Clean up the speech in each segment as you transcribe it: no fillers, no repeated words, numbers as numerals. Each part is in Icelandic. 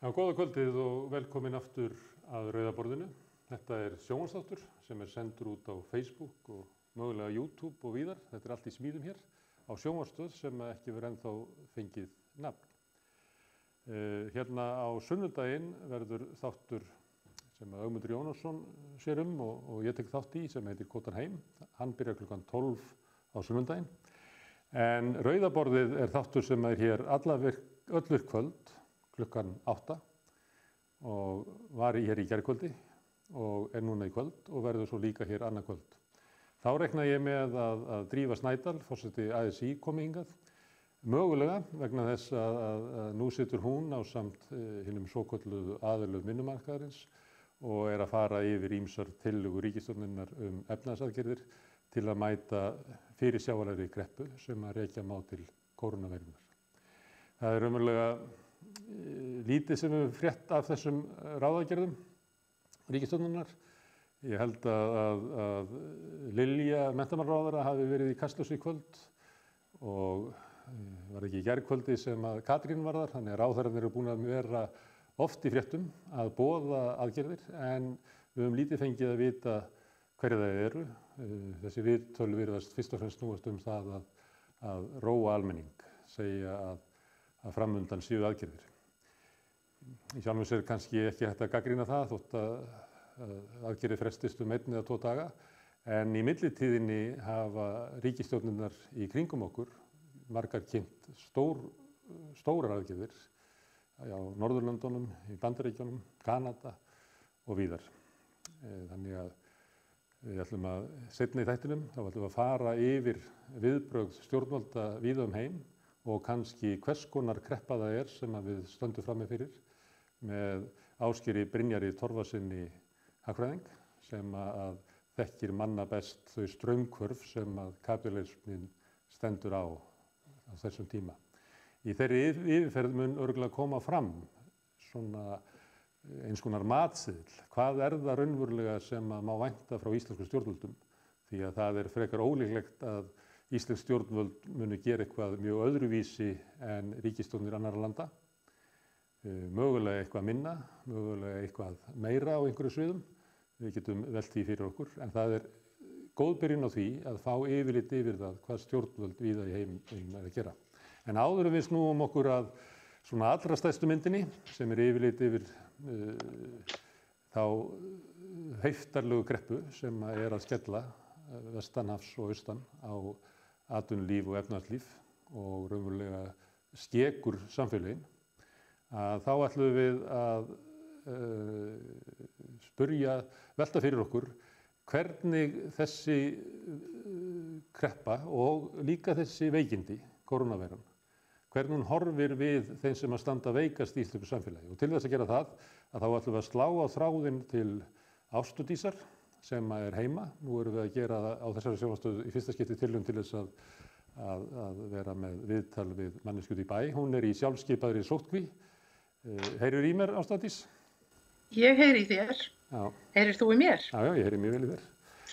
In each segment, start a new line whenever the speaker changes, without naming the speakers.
Já, góða kvöldið og velkomin aftur að Rauða borðinu. Þetta sjónvarpsþáttur sem sendur út á Facebook og mögulega YouTube og víðar. Þetta allt í smíðum hér á sjónvarpsstöð sem ekki verður ennþá fengið nafn. Hérna á sunnudaginn verður þáttur sem Ögmundur Jónasson sér og ég tek þátt í sem heitir Kotan heim. Hann byrjar klukkan 12 á sunnudaginn. En Rauða borðið þáttur sem hér öll kvöld klukkan 8 og var hér í gærkvöldi og núna í kvöld og verður svo líka hér annað kvöld. Þá reikna ég með að Drífa Snædal, forseti ASÍ, komi hingað, mögulega vegna þess að nú situr hún ásamt hinum svokölluðu aðilum vinnumarkaðarins og að fara yfir ýmsar tillögur ríkisstjórnarinnar efnahagsaðgerðir til að mæta fyrirsjáanlegri kreppu sem að rekja má til kórónuveirunnar. Það raunverulega lítið sem við frétt af þessum ráðagerðum ríkisstjórnarinnar. Ég held að Lilja menntamálaráðherra hafi verið í Kastljósi í kvöld og var ekki í gærkvöldi sem að Katrín var þar, þannig að ráðherrarnir eru búin að vera oft í fréttum að boða aðgerðir en við höfum lítið fengið að vita hverju það eru. Þessi viðtöl virðast fyrst og fremst snúast það að róa almenning, segja að framundan séu aðgerðir. Í sjálfu sér kannski ekki hægt að gagnrýna það þótt að aðgerðir frestist 1 eða 2 daga en í millitíðinni hafa ríkisstjórnirnar í kringum okkur margar kynnt stórar aðgerðir á Norðurlöndunum, í Bandaríkjunum, Kanada og víðar. Þannig að við ætlum að seinna í þættinum, þá ætlum við að fara yfir viðbrögð stjórnvalda víða heim og kannski hvers konar kreppa það sem við stöndum frammi fyrir með Ásgeiri Brynjari Torfasyni hagfræðing sem að þekkir manna best þau straumhvörf sem að kapítalisminn stendur á þessum tíma. Í þeirri yfirferð mun örugglega koma fram svona eins konar matseðill. Hvað það raunverulega sem að má vænta frá íslenskum stjórnvöldum því að það frekar ólíklegt að íslensk stjórnvöld munu gera eitthvað mjög öðruvísi en ríkisstjórnir annarra landa. Mögulega eitthvað minna, mögulega eitthvað meira á einhverju sviðum. Við getum velt því fyrir okkur, en það góð byrjun á því að fá yfirlit yfir það hvað stjórnvöld víða í heim að gera. En áður en við snúum okkur að svona allra stærstu myndinni, sem yfirlit yfir þá heiftarlegu kreppu sem að skella vestanhafs og austan á atvinnulíf og efnahagslíf og raunverulega skekur samfélögin, þá ætlum við að velta fyrir okkur hvernig þessi kreppa og líka þessi veikindi, kórónuveiran, hvernig hún horfir við þeim sem að standa veikast í íslensku samfélagi. Og til þess að gera það, þá ætlum við að slá á þráðinn til Ástu Dísar sem heima. Nú erum við að gera það á þessari sjónvarpsstöð í fyrsta skipti tilraun til þess að vera með viðtal við manneskju í bæ. Hún í sjálfskipaðri sóttkví. Heyrir í mér, Ásta Dís?
Ég heyri í þér. Já. Heyrir þú í mér?
Já, ég heyri mjög vel í þér.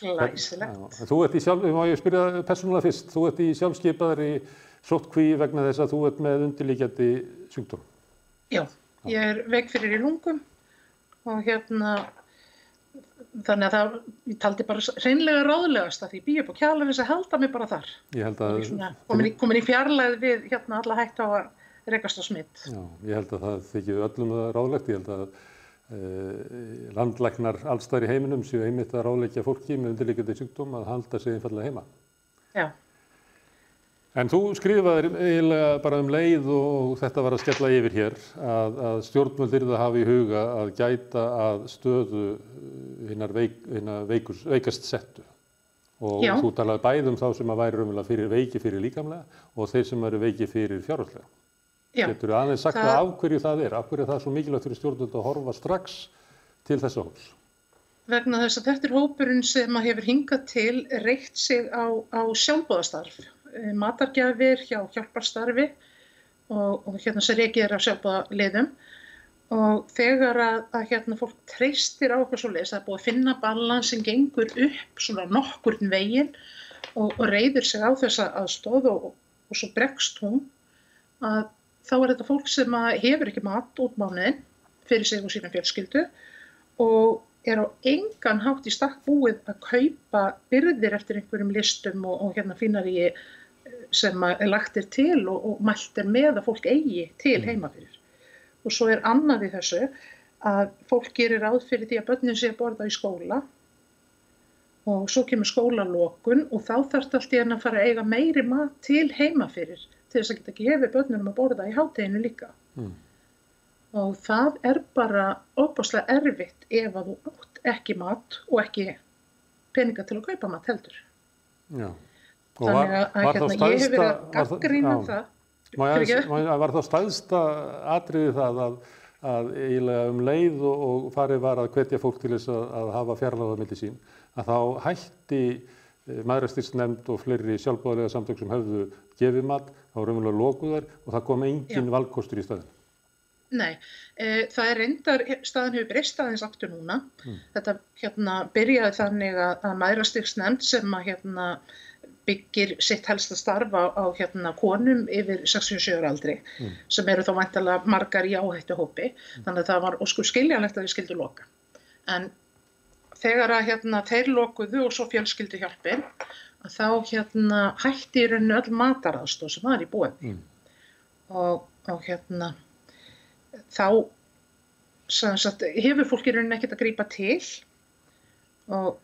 Glæsilegt.
Þú má ég spyrja persónulega fyrst, þú í sjálfskipaðri sóttkví vegna þess að þú með undirliggjandi sjúkdóm.
Já, ég veik fyrir í lungum og þannig að ég taldi bara hreinlega ráðlegast að því ég bý upp á Kjalarnesi að halda mig bara þar.
Ég held að
komin í fjarlægð við alla hættu á að rekast á smitt.
Já, ég held að það þykir öllum ráðlegt. Ég held að landlæknar alls staðar í heiminum séu einmitt að ráðleggja fólki með undirliggjandi sjúkdóm að halda sig einfaldlega heima.
Já.
En þú skrifaðir eiginlega bara leið og þetta var að skella yfir hér að stjórnvöld yrðu að hafa í huga að gæta að stöðu hinnar veikast settu. Og
Já.
Þú talaði bæði þá sem að væri raunverulega veiki fyrir líkamlega og þeir sem eru veiki fyrir fjárhagslega. Geturðu aðeins sagt af hverju það af hverju það svo mikilvægt fyrir stjórnvöld að horfa strax til þessa hóps?
Vegna þess að þetta hópurinn sem hefur hingað til reitt sig á sjálfboðastarf. Matargjafir hjá hjálparstarfi og sem rekið af sjálfboðaliðum og þegar að fólk treystir á okkur svoleiðis, það búið að finna balans sem gengur upp svona nokkurn veginn og reiðir sig á þessa aðstoð og svo bregst hún að þá þetta fólk sem hefur ekki mat út mánuðinn fyrir sig og sína fjölskyldu og á engan hátt í stakk búið að kaupa birgðir eftir einhverjum listum og fínaríi sem lagt til og mælt með að fólk eigi til heima fyrir. Og svo annað í þessu að fólk gerir ráð fyrir því að börnin sé að borða í skóla og svo kemur skólalokun og þá þarf allt í einu að fara að eiga meiri mat til heima fyrir til þess að geta gefið börnunum að borða í hádeginu líka. Og það bara ofboðslega erfitt ef að þú átt ekki mat og ekki peninga til að kaupa mat heldur.
Já. Og
þannig að ég hef verið að gagnrýna það.
Var þá stærsta atriði það að eiginlega leið og farið var að hvetja fólk til þess að hafa fjarlægð á milli sín, að þá hætti Mæðrastyrksnefnd og fleiri sjálfboðaliða samtök sem höfðu gefið mat, þá raunverulega lokuðar og það kom engin valkostur í staðinn.
Nei, það reyndar, staðan hefur breyst aðeins aftur núna. Þetta byrjaði þannig að Mæðrastyrksnefnd sem byggir sitt helsta starf á konum yfir 67 ára aldri, sem eru þá væntanlega margar í áhættuhópi, þannig að það var óskur skiljanlegt að við skildu loka. En þegar að þeir lokuðu og svo fjölskylduhjálpin, þá hætti í rauninni öll mataraðstoð sem var í boði. Og þá hefur fólk í rauninni ekkert að grípa til og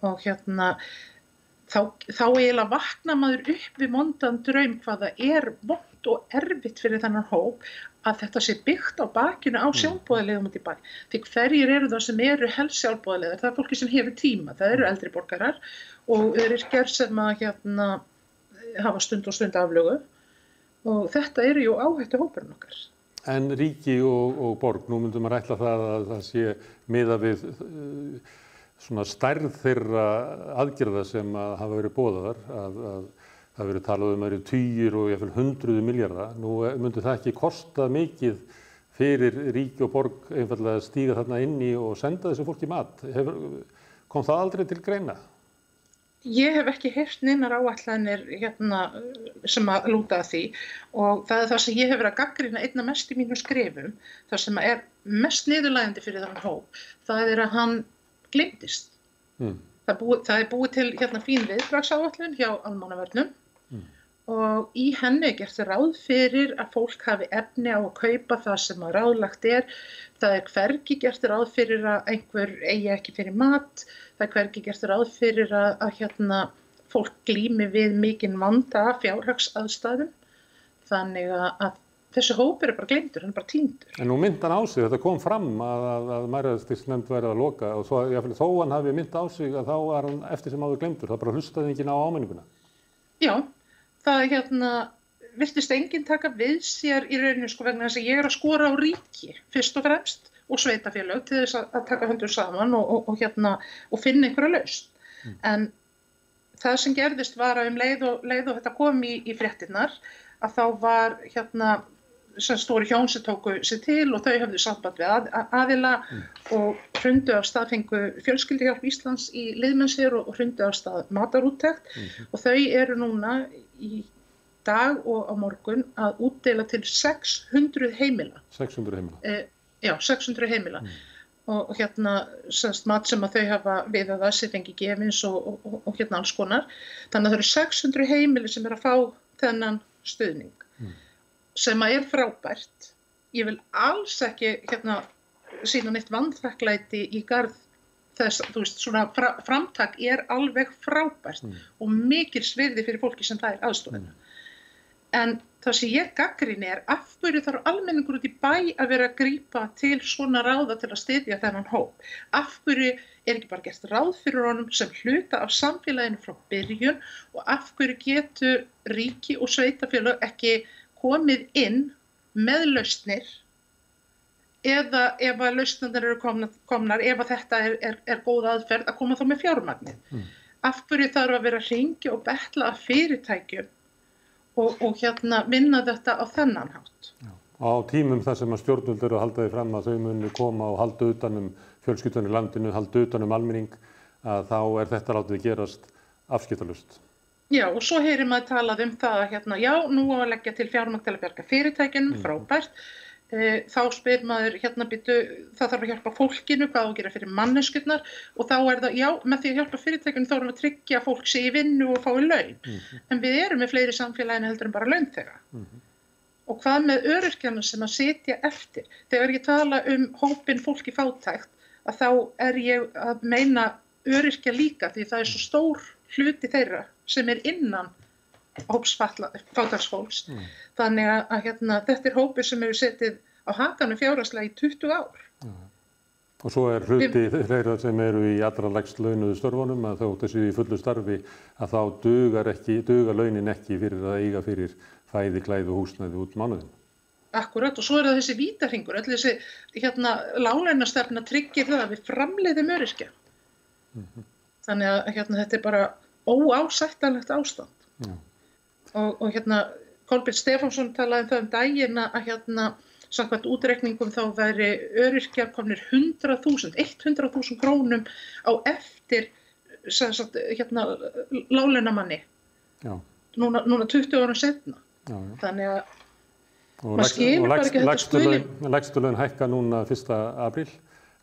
þá eiginlega vaknar maður upp við vondan draum hvað það vont og erfitt fyrir þennan hóp að þetta sé byggt á bakinu á sjálfboðaliðum út í bæ. Því hverjir eru það sem eru helst sjálfboðaliðar? Það fólki sem hefur tíma, það eru eldri borgarar og öryrkjar sem að hafa stund og stund aflögu og þetta eru jú áhættuhópurinn okkar.
En ríki og borg, nú myndum að ætla það að það sé miðað við svona stærð þeirra aðgerða sem hafa verið boðaðar, að það verið talað að eru tugir og jafnvel hundruð milljarða. Nú myndi það ekki kosta mikið fyrir ríki og borg einfaldlega að stíga þarna inn í og senda þessu fólki mat. Kom það aldrei til greina?
Ég hef ekki heyrt neinar áætlanir sem að lúta að því og það það sem ég hef verið að gagnrýna einna mest í mínum skrifum, það sem mest niðurlægjandi fyrir þann hóp, það að hann gleymdist. Það búið til fín viðbragðsáætlun hjá almannavörnum og í henni gert ráð fyrir að fólk hafi efni á að kaupa það sem að ráðlagt Það hvergi gert ráð fyrir að einhver eigi ekki fyrir mat. Það hvergi gert ráð fyrir að fólk glími við mikinn vanda af fjárhagsaðstæðum. Þannig að þessi hópur bara gleymdur, hann bara týndur.
En nú myndi hann á sig, þetta kom fram að Mæðrastyrksnefnd væri að loka og þó hann hafi mynt á sig að þá var hann eftir sem áður gleymdur. Það bara hlustaði enginn á áminninguna.
Já, það virtist enginn taka við sér í rauninu vegna þess að ég að skora á ríki fyrst og fremst og sveitafélög til þess að taka höndur saman og finna einhverja lausn. En það sem gerðist var að leið og þetta kom í fréttirnar að þá var sem stóri hjón sem tóku sig til og þau höfðu samband við aðila og hrundu af stað fengu Fjölskylduhjálp Íslands í liðmenn sér og hrundu af stað matarúttekt og þau eru núna í dag og á morgun að útdeila til 600 heimila. 600 heimila? Já, 600 heimila. Og mat sem að þau hafa við að það sér fengi gefins og alls konar. Þannig að það eru 600 heimili sem að fá þennan stuðning. Sem að frábært. Ég vil alls ekki sýna neitt vanþakklæti í garð þess, svona framtak alveg frábært og mikils virði fyrir fólki sem það aðstofuna. En það sem ég gagnrýni af hverju þarf almenningur út í bæ að vera að grípa til svona ráða til að styðja þennan hóp. Af hverju ekki bara gert ráð fyrir honum sem hluta af samfélaginu frá byrjun og af hverju getur ríki og sveitafélög ekki komið inn með lausnir eða ef að lausnirnar eru komnar, ef að þetta góð aðferð að koma þá með fjármagnið. Af hverju þarf að vera að hringja og betla af fyrirtækjum og vinna þetta á þennan hátt.
Já. Á tímum þar sem að stjórnvöld eru að halda því fram að þau muni koma og halda utan fjölskyldan í landinu, halda utan almenning, að þá þetta látið gerast afskiptalaust.
Já, og svo heyrir maður talað það að já, nú á að leggja til fjármagn til að bjarga fyrirtækjunum, frábært. þá spyr maður býtu, það þarf að hjálpa fólkinu, hvað á að gera fyrir manneskjurnar og þá er það, já, með því að hjálpa fyrirtækinu þá erum við að tryggja að fólk sé í vinnu og fái laun. En við erum með fleiri samfélaginu heldur en bara launþega. Og hvað með öryrkjana sem að sitja eftir? Þegar ég tala hópinn fólk í fátækt, að þá er ég að meina öryrkja líka því það er svo stór hluti þeirra sem er innan hóps fátæksfólks. Þannig að þetta er hópur sem hefur setið á hakanum fjárhagslega í 20 ár.
Og svo er hluti þeirra sem eru í allra lægst launuðu störfunum að þótt þessu í fullu starfi að þá duga launin ekki fyrir að eiga fyrir fæði, klæði og húsnæði út mánuðinn.
Akkurat, og svo er það þessi vítahringur, öll þessi láglaunastefna tryggir það að við framleiðum öryrkja. Þannig að þetta er bara óásættanlegt ástand. Og Kolbeinn Stefánsson talaði það daginn að samkvæmt útreikningum þá væri öryrkjar komnir 100.000 krónum á eftir láglaunamanni. Núna 20 árum seinna. Þannig að maður skilur bara ekki þetta skuli.
Lægstu laun hækka núna 1. apríl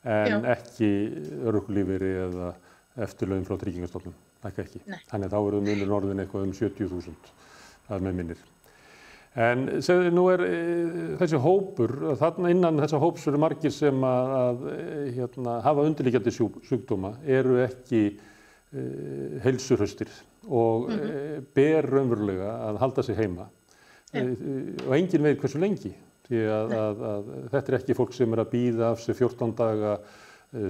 en ekki örorkulífeyri eða eftirlaun frá Tryggingastofnun. Hækka ekki. Þannig að þá eru munurinn orðinn eitthvað 70.000 að með minnir. En nú er þessi hópur, þarna innan þessa hóps eru margir sem að hafa undirliggjandi sjúkdóma, eru ekki heilsuhraustir og ber raunverulega að halda sig heima. Og enginn veit hversu lengi, því að þetta er ekki fólk sem er að bíða af sig 14 daga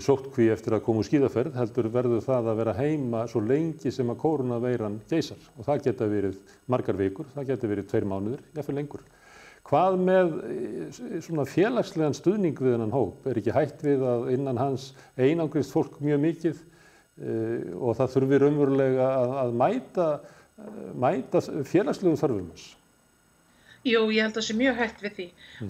sóttkví eftir að koma úr skíðaferð, heldur verður það að vera heima svo lengi sem að kórónuveiran geisar. Og það geta verið margar vikur, það geta verið 2 mánuðir, jafnvel lengur. Hvað með svona félagslegan stuðning við þennan hóp? Er ekki hætt við að innan hans einangrist fólk mjög mikið og það þurfi raunverulega að mæta félagslegum þörfum hans?
Jú, ég held að það sé mjög hætt við því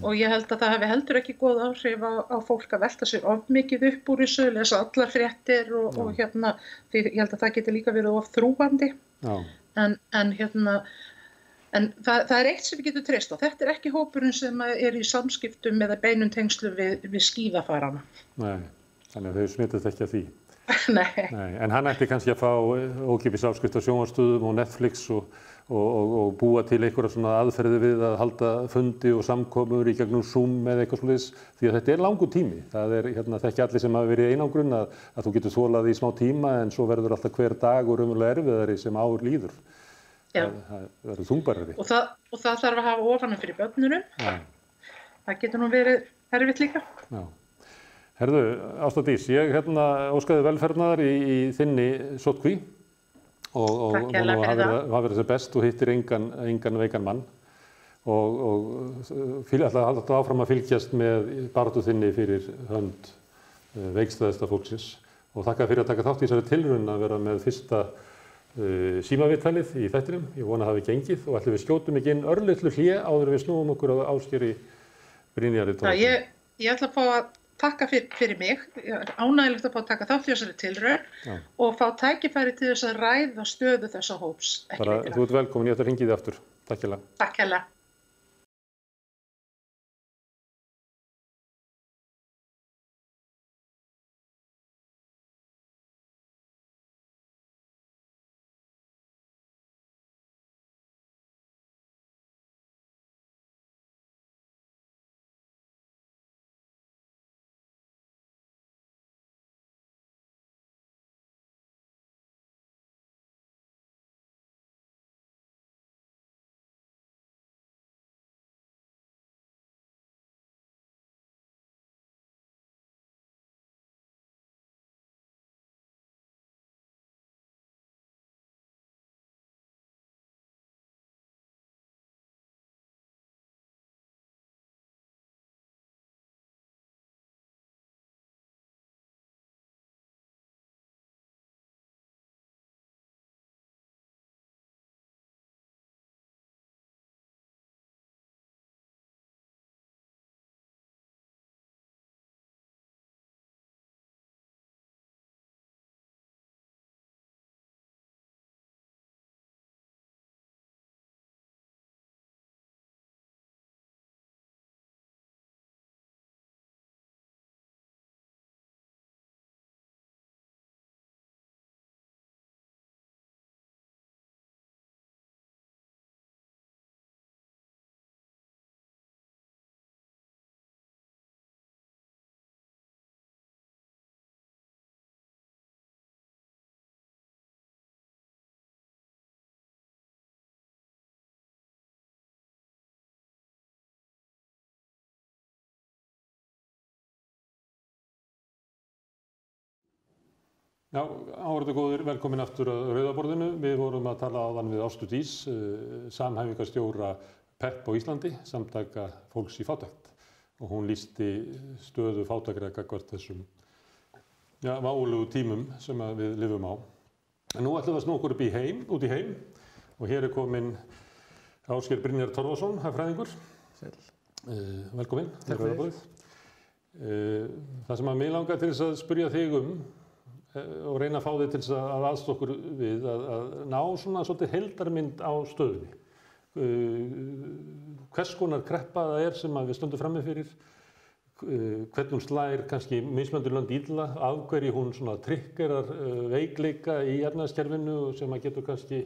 og ég held að það hafi heldur ekki góð áhrif á fólk að velta sér of mikið upp úr þessu, lesa allar fréttir og því ég held að það geti líka verið of þrúgandi. En það er eitt sem við getum treyst á. Þetta er ekki hópurinn sem er í samskiptum eða beinum tengslum við skíðafarana.
Nei, þannig að þau smitast ekki af því.
Nei.
En hann ætti kannski að fá ókeypis áskrift á sjónvarpsstöðvum og Netflix og búa til einhverja svona aðferði við að halda fundi og samkomur í gegnum Zoom eða eitthvað svoleiðis, því að þetta er langur tími. Það er þekki allir sem hafa verið í einangrun að þú getur þolað í smá tíma en svo verður alltaf hver dagur raunverulega erfiðari sem ár líður. Það verður þungbarari.
Og það þarf að hafa ofanum fyrir börnunum. Það getur nú verið erfitt líka.
Já. Herðu, Ásta Dís, ég óskaði velferðnaðar í þinni sóttkví og hafa verið þess best og hittir engan veikan mann og ætla að halda áfram að fylgjast með baráttu þinni fyrir hönd veikstæðasta fólksins og þakka fyrir að taka þátt í þessari tilraun að vera með fyrsta símaviðtalið í þættinum. Ég vona að það hafi gengið og ætlum við skjótum ekki inn örlitlu hlé áður en við snúum okkur á Ásgeiri Brynjari Tómassyni.
Ég ætla að fá að takka fyrir mig, ánægilegt að fá að taka þátt í þessari tilraun og fá tækifæri til þess að ræða stöðu þessa hóps.
Þú ert velkomin, ég ætla að hringja þig aftur. Takk hérlega.
Takk hérlega.
Já, áhorfendur góðir, velkomin aftur að Rauða borðinu. Við vorum að tala áðan við Ástu Dís, samhæfingarstjóra PEP á Íslandi, samtaka fólks í fátækt. Og hún lýsti stöðu fátækra gagnvart þessum vágulegu tímum sem við lifum á. En nú ætlum við að snúa okkur upp út í heim og hér kominn Ásgeir Brynjar Torfason, hagfræðingur.
Sæll.
Velkomin.
Takk fyrir.
Það sem mig langar til þess að spyrja þig og reyna að fá þig til þess að aðstoða okkur við að ná svona svolítið heildarmynd á stöðunni. Hvers konar kreppa það sem við stöndum frammi fyrir, hvernig hún slær kannski mismunandi lönd illa, af hverju hún svona triggerar veikleika í efnahagskerfinu sem að getur kannski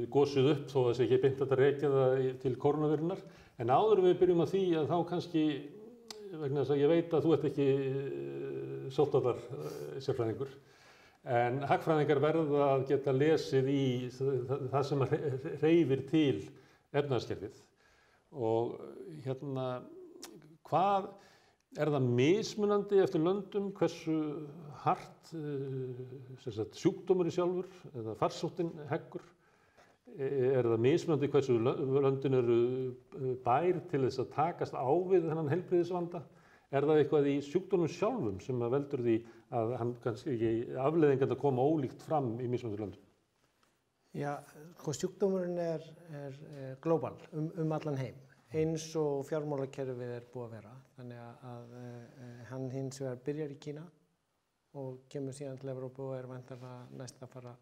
gosið upp þó að það sé ekki beint að rekja það til kórónuveirunar. En áður við byrjum á því að þá kannski, vegna þess að ég veit að þú ert ekki sóttvarnar sérfræðingur, en hagfræðingar verða að geta lesið í það sem hreyfir til efnahagskerfið. Og hvað það mismunandi eftir löndum, hversu hart sjúkdómurinn sjálfur eða farsóttin heggur? Það mismunandi hversu löndin eru bær til þess að takast á við þennan heilbrigðisvanda? Það eitthvað í sjúkdómnum sjálfum sem veldur því að hann kannski afleiðingarnar koma ólíkt fram í mismunandi löndum?
Já, sjúkdómurinn er global allan heim, eins og fjármálakerfið búið að vera. Þannig að hann hins vegar byrjar í Kína og kemur síðan til Evrópu og væntanlega næst að fara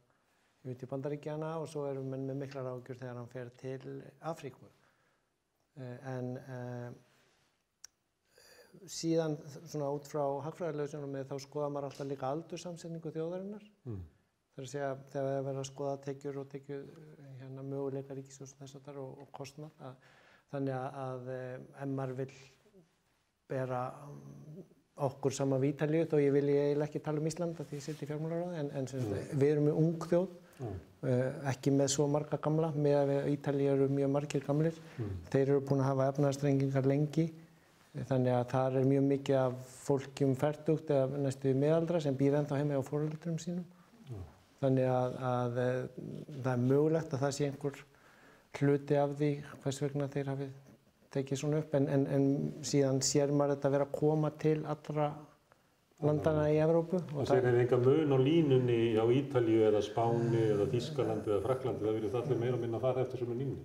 yfir til Bandaríkjanna og svo menn með miklar áhyggjur þegar hann fer til Afríku. Síðan svona út frá hagfræðilegu sjónarmiði þá skoðar maður alltaf líka aldurssamsetningu þjóðarinnar. Það að segja þegar við verðum að skoða tekjur og möguleika ríkissjóðs og þess háttar og kostnað. Þannig að ef maður vill bera okkur saman við Ítalíu, þó ég vilji eiginlega ekki tala Ísland af því ég sitt í fjármálaráði, en við erum með ung þjóð, ekki með svo marga gamla, meðan við Ítalíu eru mjög margir gamlir. Þeir eru búin að hafa efnahagsþrengingar lengi, þannig að þar mjög mikið af fólki fertugt eða næstu miðaldra sem býr ennþá heima hjá foreldrum sínum. Þannig að það mögulegt að það sé einhver hluti af því hvers vegna þeir hafi tekið svona upp, en síðan sér maður þetta vera að koma til allra landana í Evrópu.
Og þeir enga mun á línunni á Ítalíu eða Spáni eða Þýskalandi eða Frakklandi, það virðist allir meira og minna að fara eftir sömu línunni.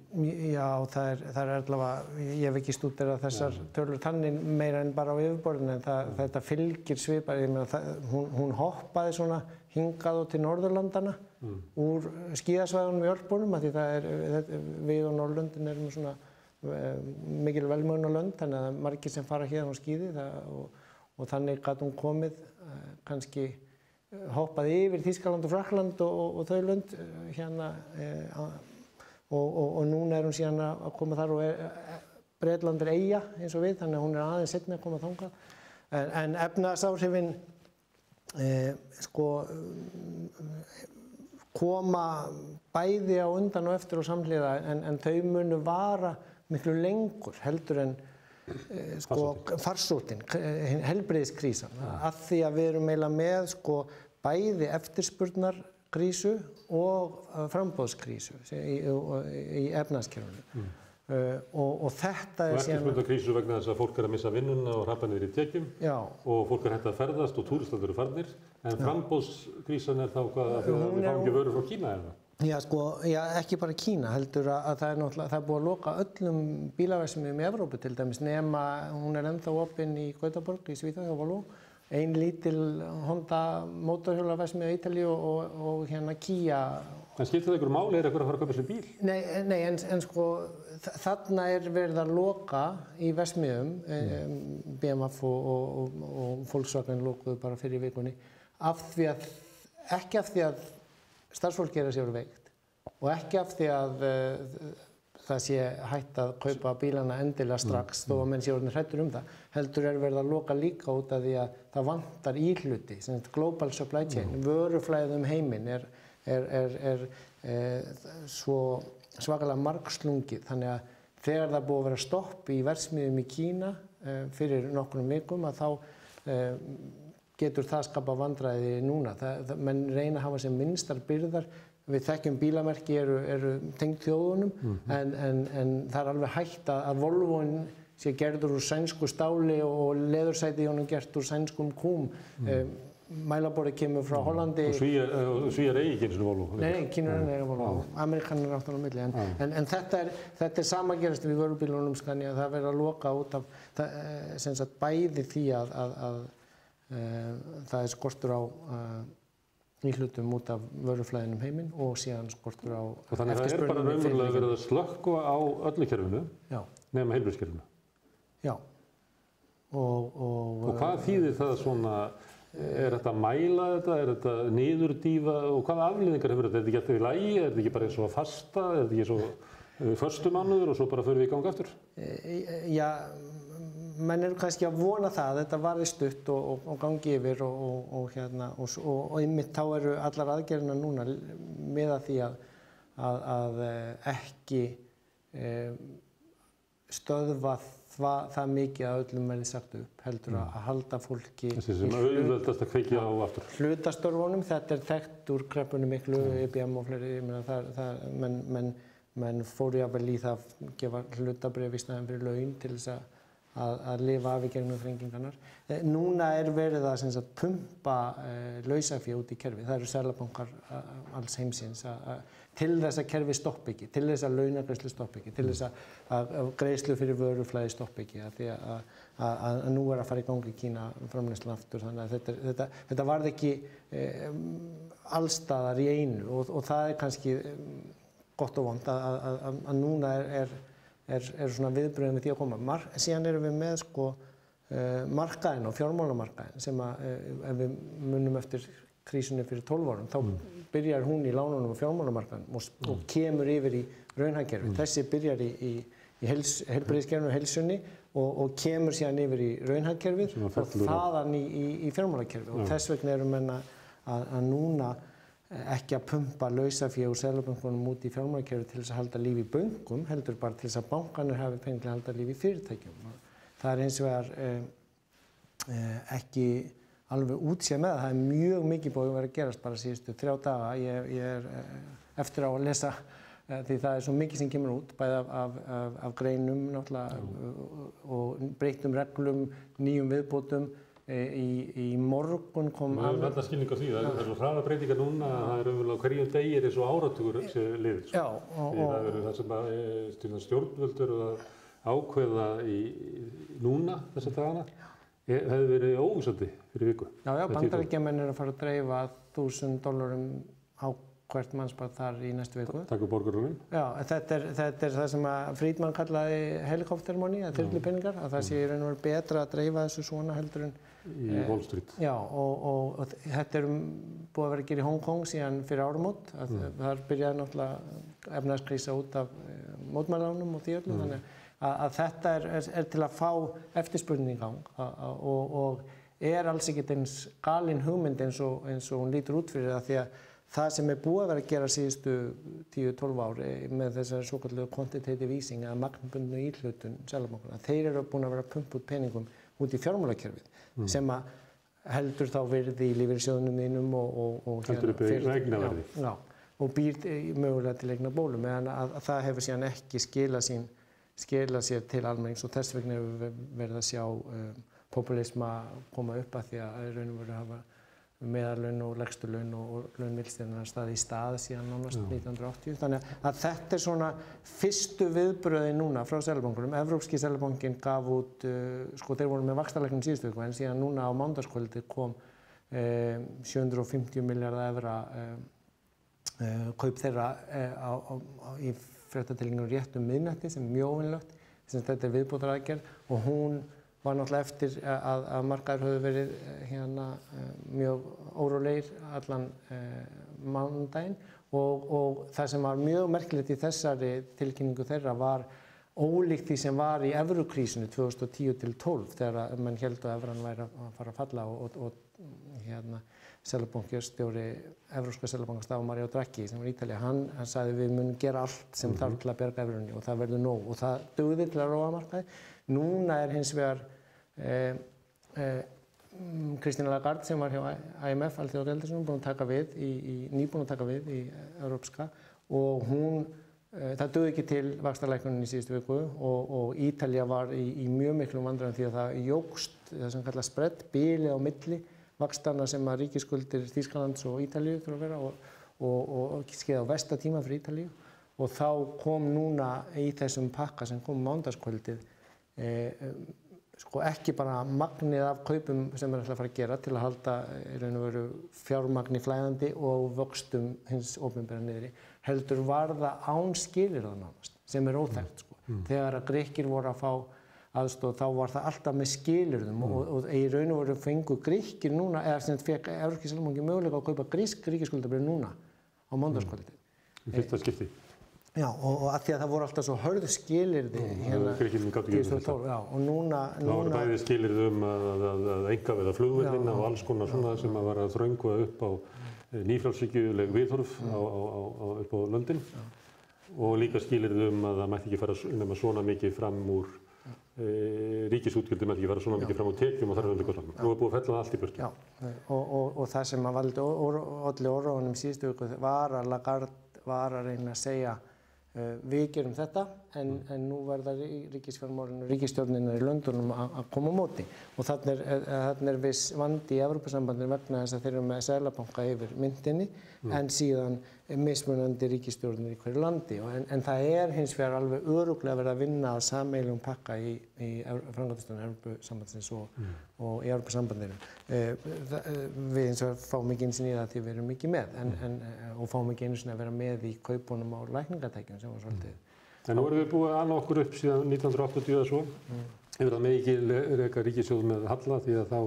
Já, það allavega, ég hef ekki stúderað þessar tölur þannig meira en bara á yfirborðinu, en þetta fylgir svipar, ég meina hún hoppaði svona hingað og til Norðurlandana úr skíðasvæðunum í Ölpunum, af því við og Norðurlöndin erum svona mikil velmegna lönd, þannig að margir sem fara héðan á skíði og þannig gat hún komið, kannski hoppað yfir Þýskaland og Frakkland og þau lönd og núna hún síðan að koma þar og Bretland eyja eins og við, þannig að hún aðeins seinna að koma þangað. En efnahagsáhrifin koma bæði á undan og eftir og samhliða, en þau munu vara miklu lengur heldur en farsóttin, heilbrigðiskrísan, af því að við erum eiginlega með bæði eftirspurnarkrísu og framboðskrísu í efnahagskerfinu. Og þetta
síðan... Eftirspurnarkrísu vegna þess að fólk að missa vinnuna og hrapa niður í tekjum og fólk hægt að ferðast og túristar eru farnir, en framboðskrísan þá hvað að við fáum ekki vörur frá Kína eða?
Já, ekki bara Kína, heldur að það er búið að loka öllum bílaverksmiðjum í Evrópu til dæmis, nema hún ennþá opin í Gautaborg í Svíþjóð hjá Volvo, ein lítil Honda mótorhjólaverksmiðja í Ítalíu og Kia.
En skiptir það ykkur máli, ykkur að fara að kaupa sér bíl?
Nei, en þarna verið að loka í verksmiðjum, BMW og Volkswagen lokuðu bara fyrir vikunni, ekki af því að starfsfólki að séu veikt og ekki af því að það sé hægt að kaupa bílana endilega strax þó að menn sé orðnir hræddir það, heldur verið að loka líka út af því að það vantar íhluti, global supply chain, vöruflæðið heiminn er svo svakalega margslungið, þannig að þegar það búið að vera stopp í verksmiðjum í Kína fyrir nokkrum vikum, að þá getur það skapa vandræði núna. Menn reyna að hafa sem minnstar byrðar. Við þekkjum bílamerki eru tengd þjóðunum en það er alveg hægt að Volvoinn sé gerður úr sænsku stáli og leðursætið í honum gert úr sænskum kúm. Mælaborðið kemur frá Hollandi.
Og Svíar eigi ekki einu sinni Volvo?
Nei, Kínverjar eiga Volvo. Amerikanar aftan á milli. En þetta er sama gerast við vörubílunum Scania. Það verður að loka út af sem sagt bæði því að það er skortur á íhlutum út af vöruflæðinum heiminn og síðan skortur á
eftirspurninni. Og þannig að það bara raunverulega verið að slökkva á öllu kerfinu nema heilbrigðiskerfinu?
Já.
Og hvað þýðir það svona, er þetta að mæla þetta, er þetta niðurdýfa og hvaða afleiðingar hefur þetta? Er þetta ekki alltaf í lagi, er þetta ekki bara eins og að fasta, er þetta ekki svo föstumánuður og svo bara förum við í gang aftur?
Já, menn eru kannski að vona það að þetta varði stutt og gangi yfir og einmitt þá eru allar aðgerðina núna miðað því að ekki stöðva það mikið að öllum verði sagt upp, heldur að halda fólki
þessi sem auðveldast að kveikja á aftur.
Hlutastörfunum, þetta er þekkt úr kreppunni miklu, IBM og fleiri, menn fóru jafnvel í það að gefa hlutabréf í staðinn fyrir laun til þess að lifa af í gegnum þrengingarnar. Núna er verið að sem sagt pumpa lausafé út í kerfið. Það eru seðlabankar alls heimsins til þess að kerfið stoppi ekki, til þess að launagreiðslu stoppi ekki, til þess að greiðslu fyrir vöruflæði stoppi ekki. Því að nú er að fara í gangi í Kína framleiðslan aftur, þannig að þetta varð ekki allstaðar í einu og það er kannski gott og vont að núna er svona viðbrögðin við því að koma. Síðan erum við með markaðinn og fjármálamarkaðinn sem ef við munum eftir krísunni fyrir 12 árum, þá byrjar hún í lánunum og fjármálamarkaðinn og kemur yfir í raunhagkerfið. Þessi byrjar í heilbrigðiskerfinu og heilsunni og kemur síðan yfir í raunhagkerfið og þaðan í fjármálakerfið. Og þess vegna eru menn að núna ekki að pumpa lausafé úr seðlabönkunum út í fjármálakerfið til þess að halda lífi í bönkum, heldur bara til þess að bankarnir hafi pening til að halda lífi í fyrirtækjum. Það er hins vegar ekki alveg útséð með það. Það er mjög mikið búið að vera að gerast bara síðustu 3 daga. Ég er eftir á að lesa því það er svo mikið sem kemur út, bæði af greinum náttúrulega og breyttum reglum, nýjum viðbótum. Í morgun kom
við höfum alltaf skilning á því, það eru hraða breytingar núna, það er umverulega hverjum degi eins og áratugur sem liður.
Já,
því það eru það sem stjórnvöld eru að ákveða núna þessa dagana, hefði verið óvissandi fyrir viku.
Já, Bandaríkjamenn eru að fara að dreifa $1.000 á hvert mannsbarn þar í næstu viku.
Takk fyrir borgarunum.
Já, þetta er það sem að Friedman kallaði helikóptermoney, eða þyrlupeningar, að það sé í raun og veru betra að dreifa þessu svona heldur en
í Wall Street.
Já, og þetta er búið að vera að gera í Hong Kong síðan fyrir áramót. Þar byrjaði náttúrulega efnahagskrísa út af mótmælunum og því öllu, þannig að þetta er til að fá eftirspurnin í gang og er alls ekkert eins galin hugmynd eins og hún lítur út fyrir það, því að það sem er búið að vera að gera síðustu 10-12 ár með þessari svokölluðu quantitative easing eða magnbundnu íhlutun seðlabankanna, þeir eru búin að vera að pumpa út peningum út í fjármálakerfið sem að heldur þá virði í lífeyrissjóðunum þínum og
heldur upp í eignaverði.
Já, og býr mögulega til eignabólum, meðan að það hefur síðan ekki skilað sér til almennings og þess vegna hefur við verið að sjá populisma koma upp að því að raun og veru hafa meðallaun og lægstu laun og laun millistjórnar staðið í stað síðan nánast 1980. Þannig að þetta er svona fyrstu viðbröðin núna frá seðlabankunum. Evrópski seðlabankinn gaf út, þeir voru með vaxtalækkun síðustu viku, en síðan núna á mánudagskvöldi kom 750 milljarða evra kaup þeirra í fréttatilkynningu rétt miðnætti sem er mjög óvenjulegt. Þetta er viðbótaraðgerð og hún var náttúrulega eftir að markaðir höfðu verið mjög órólegir allan mánudaginn og það sem var mjög merkilegt í þessari tilkynningu þeirra var ólíkt því sem var í evrukrísunni 2010-12 þegar menn héldu að evran væri að fara að falla og seðlabankastjóri Evrópska seðlabankans Mario Draghi sem var í Ítalíu, hann sagði við munum gera allt sem þarf til að bjarga evrunni og það verður nóg og það dugði til að róa markaði. Núna er hins vegar Christine Lagarde sem var hjá IMF, Alþjóðagjaldeyrissjóðnum, nýbúin að taka við í Evrópska og hún, það dugði ekki til vaxtalækkunin í síðustu viku og Ítalía var í mjög miklum vandræðum því að það jókst það sem kallast spread, bilið á milli vaxtanna sem að ríkisskuldir Þýskalands og Ítalíu þurfa að vera og skeið á versta tíma fyrir Ítalíu og þá kom núna í þessum pakka sem kom mánudagskvöldið sko ekki bara magnið af kaupum sem alltaf að fara að gera til að halda í raun og veru fjármagni flæðandi og vöxtum hins opinbera niðri, heldur var það án skilyrða nánast, sem óþekkt sko. Þegar að Grikkir voru að fá aðstoð þá var það alltaf með skilyrðum og í raun og veru fengu Grikkir núna, eða sem fekk Evrópski seðlabanki möguleika að kaupa grísk ríkisskuldabréf núna á mánudagskvöldið.
Í fyrsta skipti.
Já, og að því að það voru alltaf svo hörðu skilyrði
Grikkirnir gátu ekki
þetta. Já, og núna
það voru bæði skilyrði að einkavæða flugvellina og alls konar svona sem að var að þröngva upp á nýfrjálshyggjuleg viðhorf upp á löndin og líka skilyrði að það mætti ekki fara nema svona mikið fram úr ríkisútgjöldum mætti ekki fara svona mikið fram úr tekjum og þar alveg kostnað. Nú búið að fella það allt í burtu.
Já, og það sem að valdi olli óróanum síðustu viku var að Lagarde var að reyna að segja við gerum þetta en nú verða ríkisstjórnirnar í löndunum að koma á móti og þarna er viss vandi í Evrópusambandinu vegna þess að þeir eru með seðlabanka yfir myntinni en síðan mismunandi ríkisstjórnir í hverju landi en það er hins vegar alveg örugglega verið að vinna að sameiginlegum pakka í framkvæmdastjórn Evrópusambandsins og í Evrópusambandinu. Við hins vegar fáum ekki eins og nýða því við erum ekki með og fáum ekki einu sinni að vera með í kaupunum á lækningatækjum sem var svolítið.
En nú erum við búið að ala okkur upp síðan 1980 eða svo. Hefur það megi ekki reka ríkissjóð með halla því að þá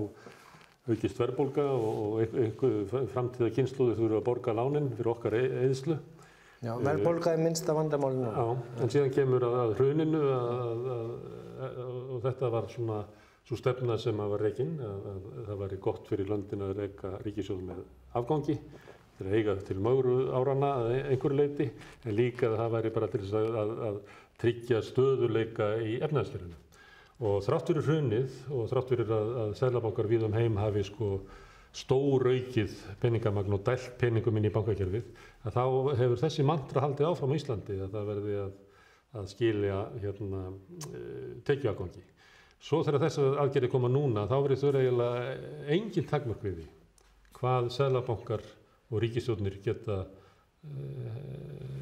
aukist verðbólga og framtíða kynslóðir þurfa að borga lánin fyrir okkar eyðslu.
Já, verðbólga er minnsta vandamálinu.
Já, en síðan kemur að hruninu og þetta var svona sú stefna sem var rekin að það væri gott fyrir löndin að reka ríkissjóð með afgangi til að eiga til mögru áranna að einhverju leyti en líka að það væri bara til þess að tryggja stöðuleika í efnahagskerfinu. Og þrátt fyrir hrunið og þrátt fyrir að seðlabankar víða heim hafi sko stóraukið peningamagn og dælt peningum inn í bankakerfið, að þá hefur þessi mantra haldið áfram á Íslandi að það verði að skilja tekjuafgangi. Svo þegar þessar aðgerðir koma núna, þá verður þau eiginlega engin takmörk við því hvað seðlabankar og ríkisstjórnir geta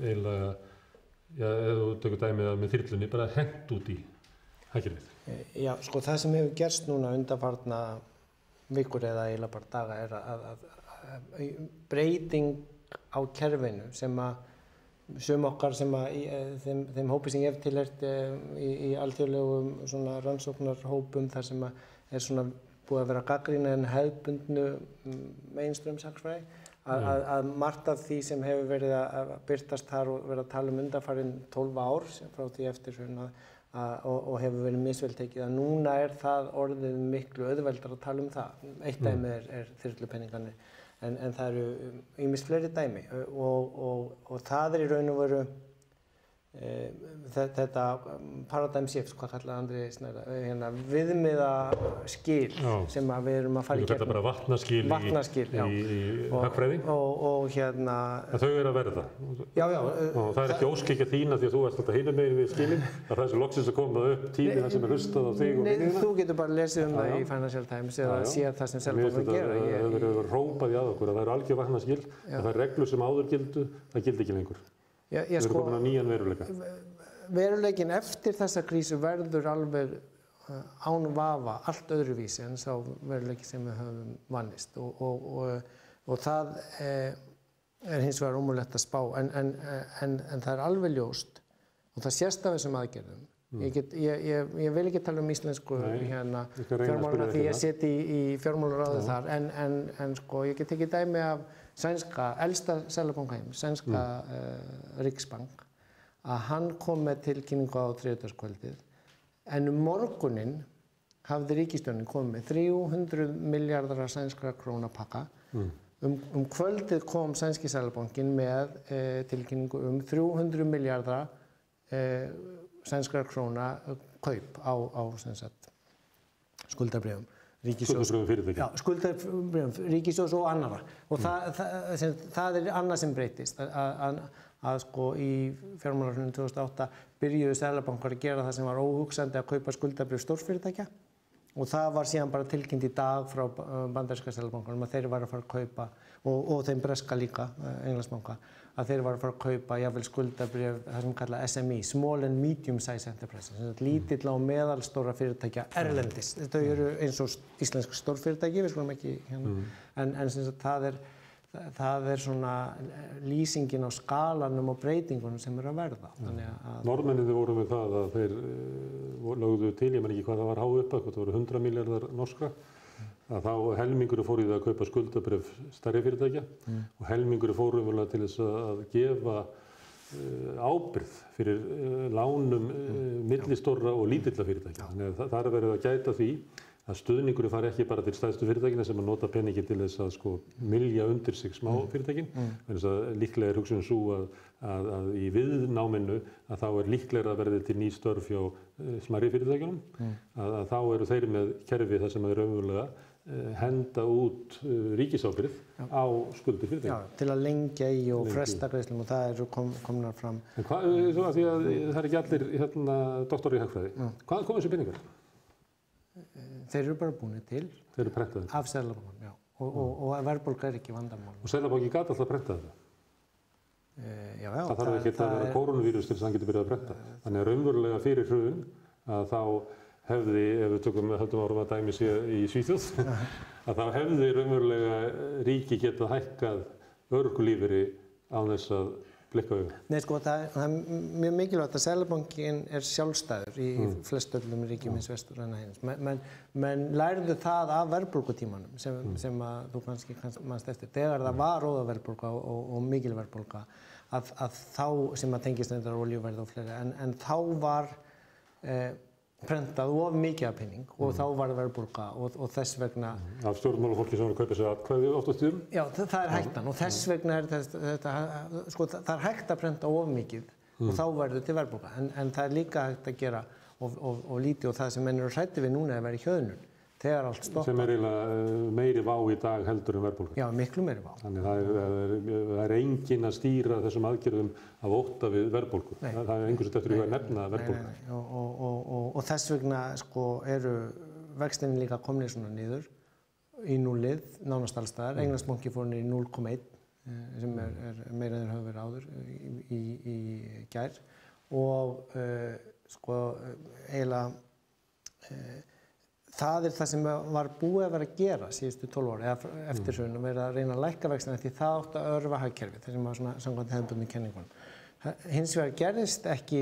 eiginlega, ef þú tekur dæmið með þyrlunni, bara hent út í hagkerfið.
Já, sko það sem hefur gerst núna undanfarna vikur eða eiginlega bara daga er að breyting á kerfinu sem að sum okkar sem að þeim hópi sem ég hef tilheyrt í alþjóðlegum svona rannsóknarhópum þar sem að svona búið að vera gagnrýna en hefðbundnu mainstream-hagfræði að margt af því sem hefur verið að birtast þar og verið að tala undanfarin 12 ár frá því eftir svona og hefur verið misvel tekið að núna er það orðið miklu auðveldar að tala það. Eitt dæmi er þyrlupeningarnir en það eru ýmis fleiri dæmi og það í raun og veru þetta paradigm shift, hvað kallaði Andri Snæra, viðmiðaskil sem að við erum að fara í gegnum.
Þetta er bara vatnaskil í hagfræði og
en
þau eru að verða.
Já.
Og það er ekki óskikja þína því að þú ert alltaf hinum megin við skilin, að það er svo loksins að koma upp tími þar sem er hlustað á þig og vinnina.
Þú getur bara lesið það í Financial Times eða séð það sem Seðlabankinn gera.
Það verður hrópað í að okkur að það eru algjör vatnaskil, að það er reglur sem áður gildu, það gildi ekki lengur. Við erum komin á nýjan veruleika.
Veruleikin eftir þessa krísu verður alveg án vafa allt öðruvísi en sá veruleiki sem við höfum vannist og það er hins vegar ómögulegt að spá en það er alveg ljóst og það sést af þessum aðgerðum. Ég vil ekki tala íslensku fjármálaráð því ég seti í fjármálaráði þar en sko ég get tekið dæmi af sænska, elsta seðlabanka heims, sænska Riksbank, að hann kom með tilkynningu á þriðjudagskvöldið en morguninn hafði ríkisstjórnin komið með 300 milljarðar sænskra króna pakka. Kvöldið kom sænski seðlabankinn með tilkynningu 300 milljarðar sænskra króna kaup á skuldabréfum. skuldabréfum ríkissjóðs og annarra. Og það annað sem breytist. Að sko í fjármálahruninu 2008 byrjuðu seðlabankar að gera það sem var óhugsandi að kaupa skuldabréf stórfyrirtækja. Og það var síðan bara tilkynnt í dag frá bandaríska seðlabankanum að þeir væru að fara að kaupa, og þeim breska líka, Englandsbanka, að þeir væru að fara að kaupa jafnvel skuldabréf, það sem kallað SME, Small and Medium Size Enterprises, lítilla og meðalstóra fyrirtækja erlendis. Þau eru eins og íslensk stórfyrirtæki, við skulum ekki hérna, en sem sagt það er svona lýsingin á skalanum og breytingunum sem eru að verða.
Norðmennirnir voru með það að þeir lögðu til, ég menn ekki hvað það var háu upp, það voru 100 milljarðar norskra, að þá helmingur fór í það að kaupa skuldabréf stærri fyrirtækja og helmingur fór umverulega til þess að gefa ábyrgð fyrir lánum millistórra og lítilla fyrirtækja. Þannig að það er verið að gæta því að stuðningur fari ekki bara til stærstu fyrirtækina sem að nota peningin til þess að sko mylja undir sig smá fyrirtækin. Þannig að líklega er hugsunin sú að í viðnáminu að þá er líklega að verði til ný störf hjá smærri fyrirtækjunum. Að þá eru þeir með kerfi þar sem þeir raunverulega henda út ríkisábyrgð á skuldir fyrirtækja.
Já, til að lengja í og fresta greiðslum og það eru komnar fram.
En hvað, svo að því að það er ekki allir hérna doktorar í hagfræði. Hvaðan komu þessi peningar?
Þeir eru bara búnir til.
Þeir eru prentaðir?
Af Seðlabankanum, já. Og verðbólga er ekki vandamál.
Og Seðlabanki gat alltaf prentað þetta?
Já.
Það þarf ekki að vera koronavírus til þess að hann getur byrjað að prenta. Þannig að raunverulega fyrir hrun að þá hefði, ef við höldum árum að dæmi sé í Svíþjóð, að þá hefði raunverulega ríki getað hækkað örorkulífeyri án þess að blikka auga.
Nei, sko, það er mjög mikilvægt að Seðlabankinn er sjálfstæður í flestöllum ríkjum hins vestræna heims. Menn lærðu það af verðbólgutímanum sem að þú kannski manst eftir. Þegar það var óðaverðbólga og mikil verðbólga að þá sem að tengist reyndar olíuverð og fleiri, en þá var prentað of mikið af penning og þá var það verðbólga og þess vegna...
Af stjórnmálafólki sem var að kaupa sér atkvæði oft á tíðum?
Já, það er hættan og þess vegna er þetta, sko það er hægt að prenta of mikið og þá verður til verðbólga, en það er líka hægt að gera og lítið og það sem menn eru hræddir við núna er að vera í hjöðnun, þegar allt stoppar. Sem
er eiginlega meiri vá í dag heldur en verðbólga.
Já, miklu meiri vá.
Þannig það er enginn að stýra þessum aðgerðum af ótta við verðbólgu. Það er einhvers veginn eftir að nefna verðbólgu.
Og þess vegna sko eru vextinni líka komnir svona niður í núllið, nánast alls staðar. Englandsbanki fór niður í 0,1 sem er meira en þeir hafa verið áður í gær og sko eiginlega það er það sem var búið að vera að gera síðustu 12 ára eða eftir hrun og verið að reyna að lækka vextina því það átti að örva hagkerfið, það sem var svona samkvæmt hefðbundnu kenningunum. Hins vegar gerðist ekki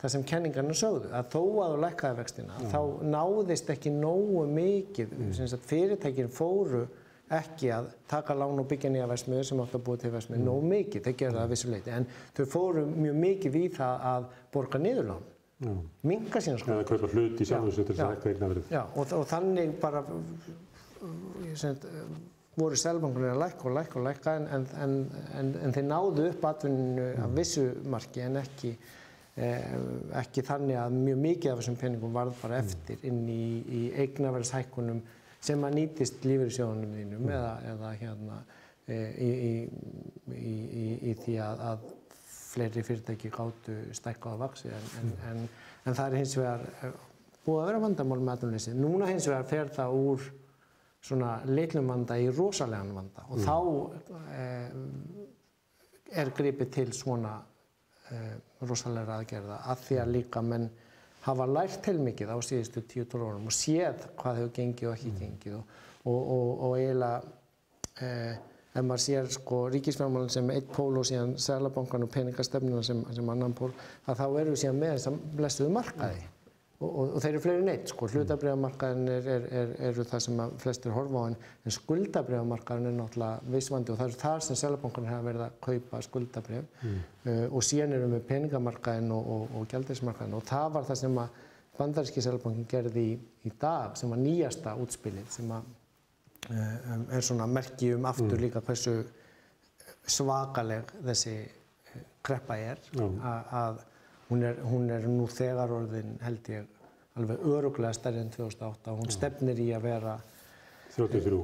það sem kenningarnar sögðu, að þó að þú lækkaði vextina, þá náðist ekki nógu mikið, sem sagt fyrirtækin fóru ekki að taka lán og byggja nýja verksmiðjur sem átti að búa til verksmiðjur nógu mikið, þeir gerðu það að vissu leyti, en þau fóru mjög mikið í það að borga niður lán. Minnka sína sko.
Eða kaupa hlut í sjálfu sér til þess að hækka eignaverðið.
Já, og þannig bara voru Seðlabankarnir að lækka en þeir náðu upp atvinnunu af vissu marki en ekki þannig að mjög mikið af þessum peningum varð bara eftir inn í eignaverðshækkunum sem að nýtist lífeyrissjóðunum þínum eða hérna í því að fleiri fyrirtæki gátu stækkað og vaxið en það er hins vegar búið að vera vandamál með atvinnuleysi. Núna hins vegar fer það úr svona litlum vanda í rosalegan vanda og þá er gripið til svona rosalegra aðgerða að því að líka menn hafa lært heilmikið á síðustu 10-12 árum og séð hvað hefur gengið og ekki gengið og eiginlega ef maður sér sko ríkisfjármálin sem einn pól og síðan Seðlabankann og peningastefnuna sem annan pól, að þá eru síðan með þessa blessuðu markaði og þeir eru fleiri en einn sko, hlutabréfamarkaðin eru það sem flestir horfa á en skuldabréfamarkaðin er náttúrulega vissvandi og það er þar sem Seðlabankann hafa verið að kaupa skuldabréf og síðan eru með peningamarkaðin og gjaldeyrismarkaðin og það var það sem að bandaríski Seðlabankinn gerði í dag sem var nýjasta útspilið sem að er svona merki aftur líka hversu svakaleg þessi kreppa er að hún er nú þegar orðin held ég alveg örugglega stærri en 2008 og hún stefnir í að vera
33.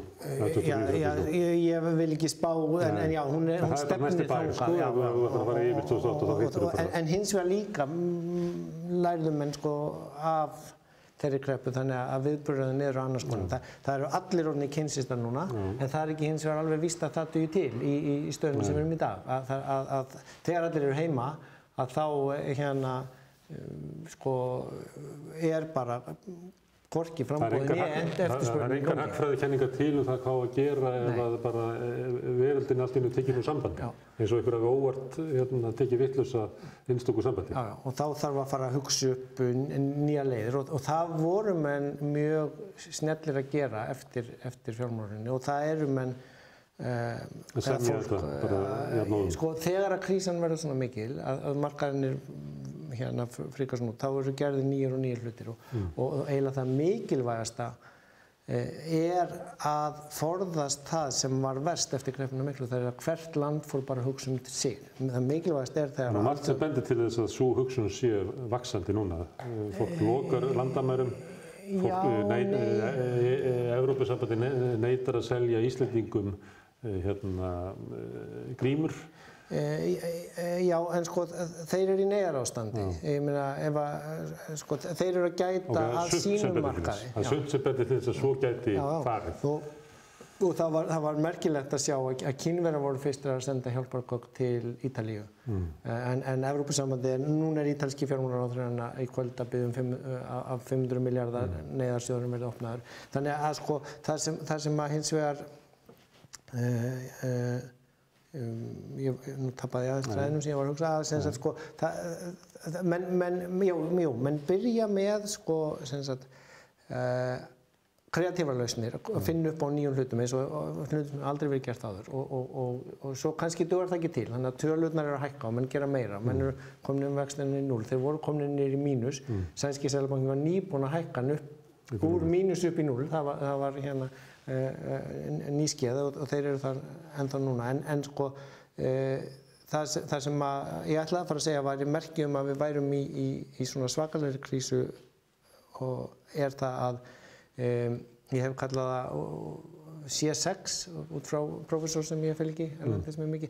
Ég vil ekki spá, en já, hún stefnir þangað.
Það er bara næsti bær, sko, ef þú ætlar að fara yfir 2008 þá vitur þú bara.
En hins vegar líka lærðu menn sko af þeirri kreppu þannig að viðbrögðin eru annars konar. Það eru allir orðnir kynsistar núna, en það er ekki hins vegar alveg víst að það dugi til í stöðunum sem við erum í dag. Að þegar allir eru heima, að þá sko bara hvorki framboðin eftirspurning.
Það er engar hagfræðikenningar til það hvað að gera ef að bara veröldin allt í einu tekið úr sambandi. Eins og einhver hafi óvart tekið vitlausa einstöku sambandi.
Já, og þá þarf að fara að hugsa upp nýja leiðir og það voru menn mjög snjallir að gera eftir fjármálahrunið og það eru menn sko þegar að krísan verður svona mikil að markaðirnir fríkast nú, þá eru gerðir nýjir og nýjir hlutir og eiginlega það mikilvægasta að forðast það sem var verst eftir kreppuna miklu, það að hvert land fór bara að hugsa sig. Það mikilvægasta þegar
margt sem bendir til þess að sú hugsun sé vaxandi núna. Fólk lokar landamærum, Evrópusambandið neitar að selja Íslendingum grímur.
Já, en sko þeir eru í neyðarástandi. Ég meina, sko þeir eru að gæta að sínum markaði.
Það er sumt sem bendir til þess að svo gæti farið.
Og það var merkilegt að sjá að Kínverjar voru fyrstir að senda hjálpargögn til Ítalíu. En Evrópusambandið, núna ítalski fjármálaráðherra í kvöld að biðja af 500 milljarðar neyðarsjóðurum verði opnaður. Þannig að sko það sem að hins vegar nú tapaði ég aðeins ræðinum sem ég var að hugsa sem sagt sko menn byrja með sko sem sagt kreatífar lausnir að finna upp á nýjum hlutum eins og hlutum sem aldrei verið gert áður og svo kannski dugar það ekki til þannig að tölurnar eru að hækka og menn gera meira menn eru komin vextinni í 0 þeir voru komin niður í mínus sænski seðlabankinn var nýbúinn að hækka hann upp úr mínus upp í 0 það var nýskeið og þeir eru þar ennþá núna en sko það sem ég ætlaði að fara að segja var merki að við værum í svona svakalegri krísu og það að ég hef kallað það C6 út frá prófessor sem ég fylgi erlendis með mikið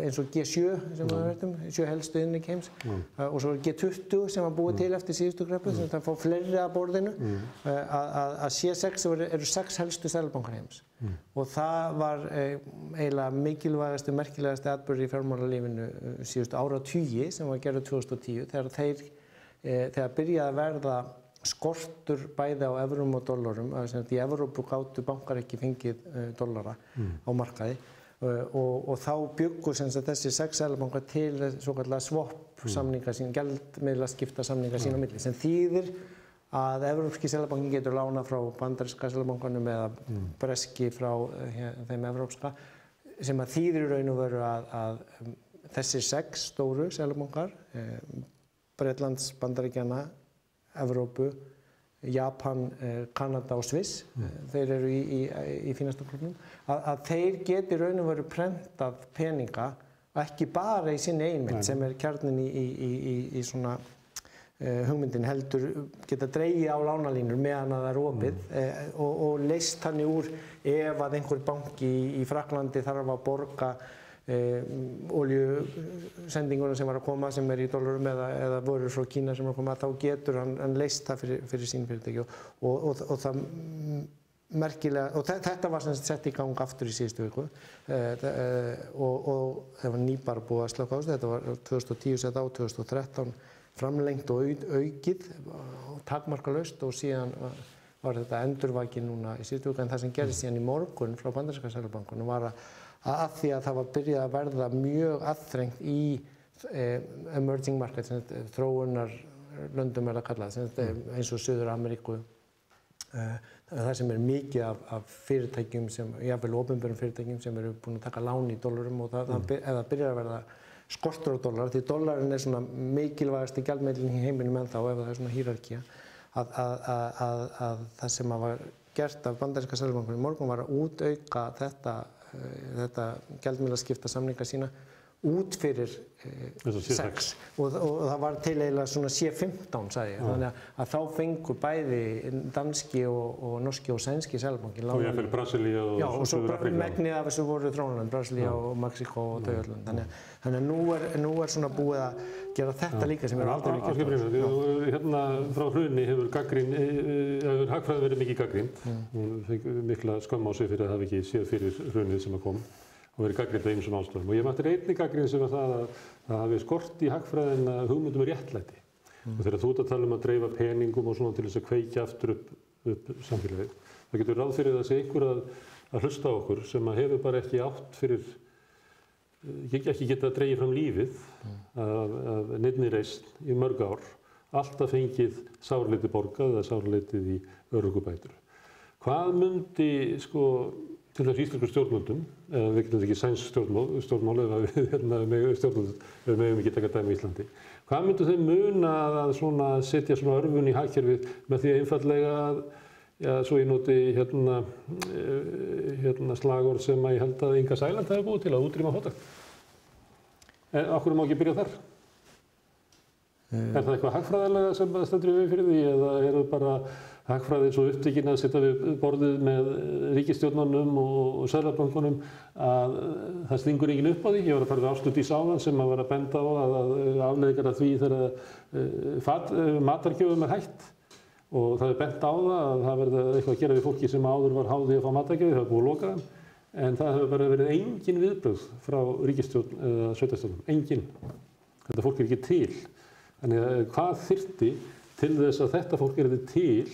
eins og G7 sem við verðum 7 helstu iðnríki heims og svo G20 sem var búið til eftir síðustu kreppu sem það fá fleiri að borðinu að C6 eru 6 helstu seðlabankar heims og það var eiginlega mikilvægasti, merkilegasti atburður í fjármálalífinu síðustu áratugi sem var gerður 2010 þegar byrjaði að verða skortur bæði á evrum og dollarum í Evrópu gátu bankar ekki fengið dollara á markaði og þá bjuggu þessi 6 seðlabankar til svokallaða swap samninga sín, gjaldmiðlaskipta samninga sín á milli sem þýðir að Evrópski seðlabanki getur lánað frá bandaríska seðlabankanum eða breski frá þeim evrópska sem að þýðir í raun og veru að þessir 6 stóru seðlabankar Bretlands, Bandaríkjanna Evrópu, Japan, Kanada og Sviss, þeir eru í fínasta klubnum, að þeir geti raun og veru prentað peninga ekki bara í sinni eiginmynd sem kjarninn í svona hugmyndin heldur geta dregið á lánalínur meðan að það er opið og leyst þannig úr ef að einhver banki í Frakklandi þarf að borga olíusendinguna sem var að koma sem í dollarum eða vörur frá Kína sem var að koma þá getur hann leyst það fyrir sín fyrirtæki og það merkilega og þetta var sem sagt sett í gang aftur í síðustu viku og það var nýbara búið að slökka á þessu þetta var 2010 sett á 2013 framlengt og aukið og takmarkalaust og síðan var þetta endurvakið núna í síðustu viku en það sem gerðist síðan í morgun frá bandaríska seðlabankanum var að því að það var byrjað að verða mjög aðþrengt í emerging markets, þróunarlöndum er það kallað, eins og Suður-Ameríku, það sem mikið af fyrirtækjum, jafnvel opinberum fyrirtækjum sem eru búin að taka lán í dollarum og ef það byrjar að verða skortur á dollar, því dollarinn er svona mikilvægasti gjaldmiðillinn í heiminum ennþá ef það er svona hierarkía, að það sem var gert af bandaríska seðlabankanum í morgun var að útauka þetta gjaldmiðlaskipta samninga sína út fyrir 6 og það var til eiginlega svona C15 sagði ég, þannig að þá fengu bæði danski og norski og sænski seðlabanki
og jafnvel Brasilía og
svo megnið af þessu voru þróunarlönd, Brasilía og Mexíkó og þau öll lönd, þannig að nú er svona búið að gera þetta líka sem aldrei gert.
Hérna frá hruni hefur hagfræðin verið mikið gagnrýnd, hún fengi mikla skömm á sig fyrir að hafa ekki séð fyrir hrunið sem kom og verið gagnrýnd af ýmsum ástæðum. Og ég mætti einnig gagnrýnd sem var það að það hafi skort í hagfræðina hugmyndum réttlæti. Og þegar þú ert að tala að dreifa peningum og svona til þess að kveikja aftur upp samfélagið, það getur ráð fyrir að það sé einhver að hlusta á okkur sem hefur bara ekki átt fyrir, ekki geta að dreigja fram lífið af neinni reisn í mörg ár, alltaf fengið sáralítið borgað eða sáralítið í örorkubætur. Hvað myndi til þess íslensku stjórnvöldum, eða við getum ekki sænsk stjórnmál eða við megum ekki taka dæmi í Íslandi. Hvað myndu þau muna að setja svona örvun í hagkerfið með því einfaldlega að, svo ég noti slagorð sem ég held að Inga Sæland hefði búið til að útrýma fátækt? Af hverju má ekki byrja þar? Er það eitthvað hagfræðilega sem stendur í vegi fyrir því eða er það bara hagfræði svo upptekin að setja við borðið með ríkisstjórnunum og seðlabankunum að það stingur enginn upp á því? Ég var að fara við Ástu Dís áðan sem að vera að benda á að afleiðingar af því þegar matargjöfum hætt og það er bent á að það verði eitthvað að gera við fólki sem áður var háð því að fá matargjöf, það er búið að loka þeim, en það hefur bara verið engin viðbrögð frá ríkisstjórn eða sveitarstjórnum, engin. Þetta fólk er ekki til. Þannig að hvað þyrfti til þess að þetta fólk yrði til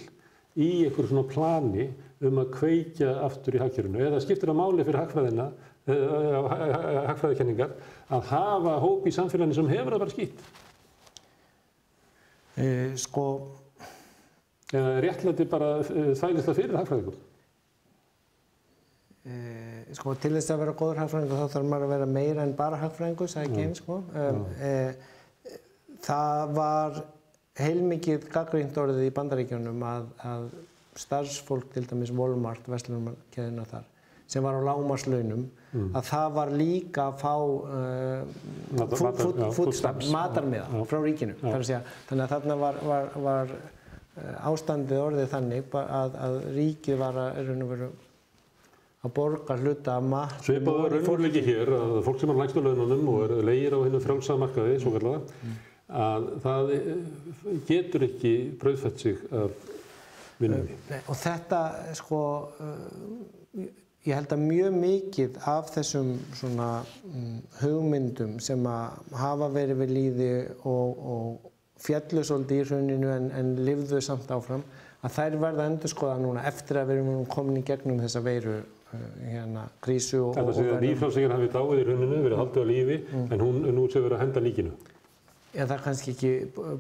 í einhverju svona plani að kveikja aftur í hagkerfinu eða skiptir það máli fyrir hagfræðina, hagfræðikenningar að hafa hóp í samfélaginu sem hefur það bara skítt? Eða réttlæti bara þvælist það fyrir hagfræðingum?
Til þess að vera góður hagfræðingur þá þarf maður að vera meira en bara hagfræðingur, sagði Keynes, Það var heilmikið gagnrýnt orðið í Bandaríkjunum að starfsfólk, til dæmis Walmart, verslunarkeðjunnar þar, sem var á lágmarkslaunum, að það var líka að fá matarmiða frá ríkinu. Þannig að þarna var ástandið orðið þannig að ríkið var að borga hluta af mat.
Svipaður raunveruleiki hér að fólk sem er lægstu laununum og er leigir á hinum frjálsa markaði, svokallaða, að það getur ekki brauðfætt sig af vinnunni.
Og þetta, ég held að mjög mikið af þessum svona hugmyndum sem að hafa verið við lýði og fjallu svolítið í hruninu en lifðu samt áfram, að þær verða endurskoða núna eftir að við erum komin í gegnum þessa veiru krísu og
þetta sé að nýfrjálshyggjan hafi dáið í hruninu, verið haldið á lífi, en hún nú sé verið að henda líkinu.
Já, það er kannski ekki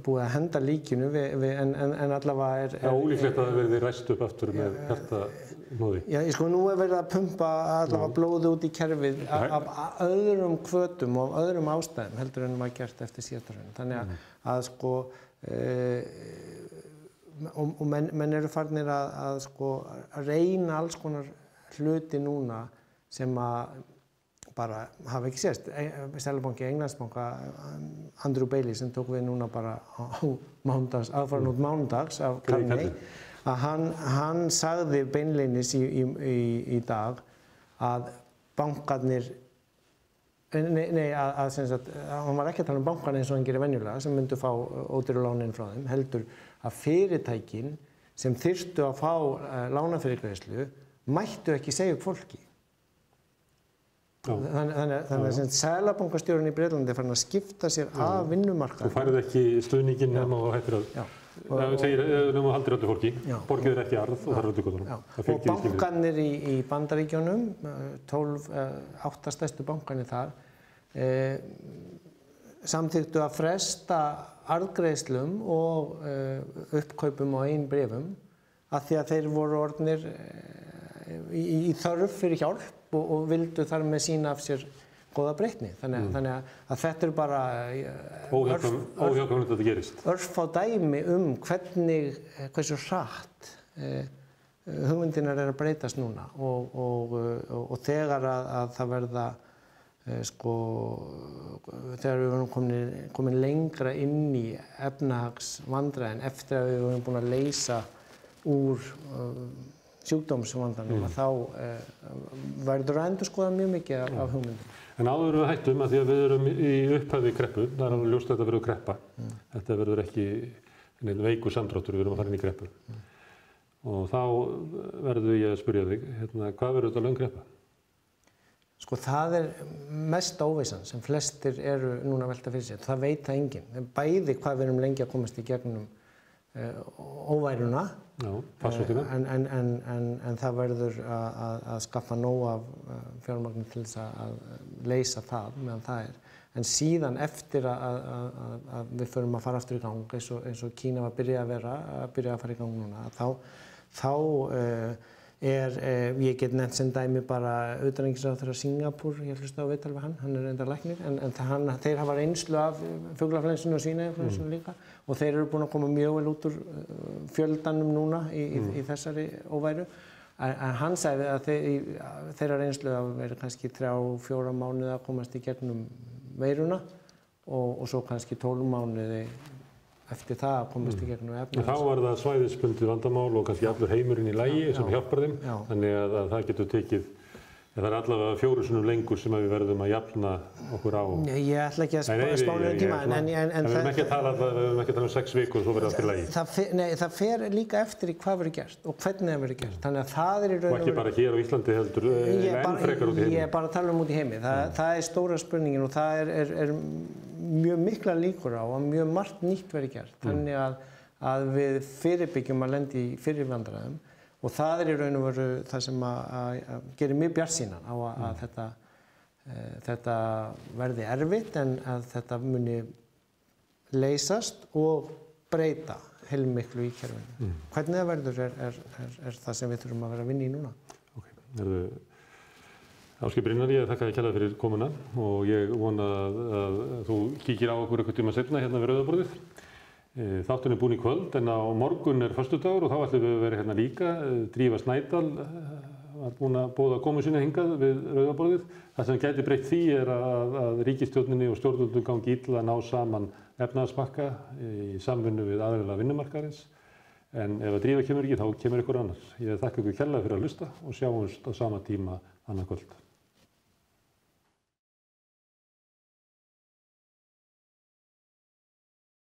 búið að henda líkinu, en allavega er...
Já, ólíklegt að það verði ræst upp aftur með hjartanóði. Já,
nú er verið að pumpa allavega blóði út í kerfið af öðrum hvötum og öðrum ástæðum heldur en maður gert eftir síðasta hrun. Þannig að menn eru farnir að reyna alls konar hluti núna sem að bara hafa ekki sést. Seðlabanki Englandsbanka, Andrew Bailey sem tók við núna bara á mánudags, aðfaranótt mánudags af Carney, að hann sagði beinleinis í dag að bankarnir, hann var ekki að tala um bankarnir eins og hann gerir venjulega sem myndu fá ódýru lánin frá þeim, heldur að fyrirtækin sem þyrftu að fá lánafyrirgreiðslu mættu ekki segja upp fólki. Þannig að seðlabankastjórinn í Bretlandi er farin að skipta sér af vinnumarkaðnum.
Þú færið ekki stuðninginn nema og hættir að nema og haldir öllu fólki. Borgið er ekki arð og það er öllu góðunum.
Og bankarnir í Bandaríkjunum, 8 stærstu bankarnir þar, samþykktu að fresta arðgreiðslum og uppkaupum á eigin bréfum af því að þeir voru orðnir í þörf fyrir hjálp og vildu þar með sína af sér góða breytni. Þannig að þetta er bara
óhjákvæmilegt að þetta gerist.
Örfá dæmi hversu hratt hugmyndirnar er að breytast núna og þegar að það verða þegar við vorum komin lengra inn í efnahagsvandræðin eftir að við vorum búin að leysa úr sjúkdómsvandanum þá verður að endurskoða mjög mikið af hugmyndum.
En áður við hættum að því að við erum í upphafi kreppu, það er alveg ljóst að þetta verður kreppa. Þetta verður ekki neinn veikur samdráttur, við erum að fara inn í kreppu. Og þá verður ég að spyrja þig, hvað verður þetta löng kreppa?
Það mest óvissan sem flestir eru núna að velta fyrir sér. Það veit það enginn. Bæði hvað við erum lengi að komast í gegnum óværuna.
Já, farsóttina.
En það verður að skaffa nóg af fjármagni til þess að leysa það meðan það er. En síðan eftir að við förum að fara aftur í gang, eins og Kína var að byrja að fara í gang núna, þá ég get nefnt sem dæmi bara utanríkisráðherra Singapúr, ég hlusta á viðtal við hann er reyndar læknir, en þeir hafa reynslu af fuglaflensinu og svínainflúensinu líka og þeir eru búin að koma mjög vel út úr fjöldanum núna í þessari óværu. En hann sagði að þeirra reynslu hafa verið kannski 3-4 mánuði að komast í gegnum veiruna og svo kannski 12 mánuði eftir það að komast í gegnum efnahags.
Þá var það svæðisbundið vandamál og kannski allur heimurinn í lagi sem hjálpar þeim. Þannig að það getur tekið, það er allavega 4 sinnum lengur sem við verðum að jafna okkur á.
Ég ætla ekki að spá niður tíma. En
við höfum ekki að tala um 6 vikur og svo verður allt í lagi.
Það fer líka eftir í hvað verður gert og hvernig það verður gert. Þannig að það er í raun og
veru. Og ekki bara hér á Íslandi heldur, enn frekar út í heimi.
Ég er bara að tala út í heimi. Það er stóra spurningin og það er mjög mikla líkur á að mjög margt nýtt verið gert. Þannig að við fyrirbyggjum að lenda í fyrri vandræðum og það er í raun og veru það sem að gerir mjög bjartsýnan á að þetta verði erfitt en að þetta muni leysast og breyta heilmiklu í kerfinu. Hvernig það verður er það sem við þurfum að vera að vinna í núna.
Ásgeir Brynjar, ég þakka þér kærlega fyrir komuna og ég vona að þú kíkir á okkur einhvern tíma seinna hérna við Rauðaborðið. Þátturinn er búinn í kvöld en á morgun er föstudagur og þá ætlum við að vera hérna líka. Drífa Snædal var búin að boða komu sinni hingað við Rauðaborðið. Það sem gæti breytt því er að ríkisstjórninni og stjórnvöldum gangi illa að ná saman efnahagspakka í samvinnu við aðila vinnumarkaðarins. En ef að Drífa kemur ekki, þá kemur ykkur annar. Ég þakka ykkur kærlega fyrir að hlusta og sjáumst á sama tíma annað kvöld.